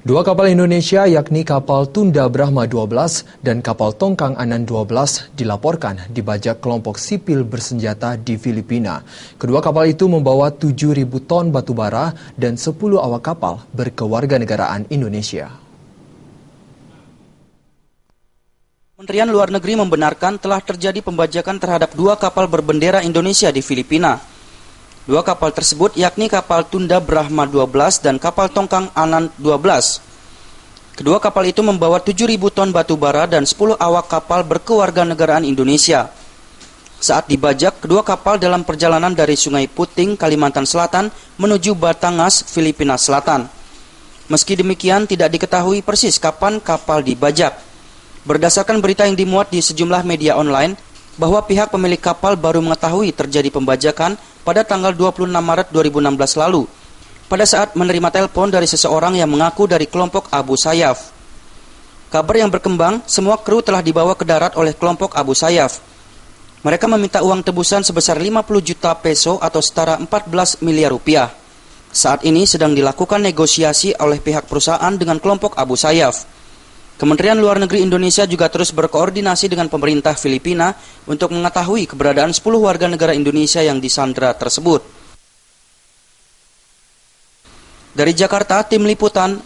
Dua kapal Indonesia yakni kapal Tunda Brahma 12 dan kapal Tongkang Anan 12 dilaporkan dibajak kelompok sipil bersenjata di Filipina. Kedua kapal itu membawa 7.000 ton batu bara dan 10 awak kapal berkewarganegaraan Indonesia. Kementerian Luar Negeri membenarkan telah terjadi pembajakan terhadap dua kapal berbendera Indonesia di Filipina. Dua kapal tersebut yakni kapal Tunda Brahma 12 dan kapal Tongkang Anan 12. Kedua kapal itu membawa 7.000 ton batu bara dan 10 awak kapal berkewarganegaraan Indonesia. Saat dibajak, kedua kapal dalam perjalanan dari Sungai Puting, Kalimantan Selatan menuju Batangas, Filipina Selatan. Meski demikian, tidak diketahui persis kapan kapal dibajak. Berdasarkan berita yang dimuat di sejumlah media online, bahwa pihak pemilik kapal baru mengetahui terjadi pembajakan pada tanggal 26 Maret 2016 lalu, pada saat menerima telepon dari seseorang yang mengaku dari kelompok Abu Sayyaf. Kabar yang berkembang, semua kru telah dibawa ke darat oleh kelompok Abu Sayyaf. Mereka meminta uang tebusan sebesar 50 juta peso atau setara 14 miliar rupiah. Saat ini sedang dilakukan negosiasi oleh pihak perusahaan dengan kelompok Abu Sayyaf. Kementerian Luar Negeri Indonesia juga terus berkoordinasi dengan pemerintah Filipina untuk mengetahui keberadaan 10 warga negara Indonesia yang disandra tersebut. Dari Jakarta, tim liputan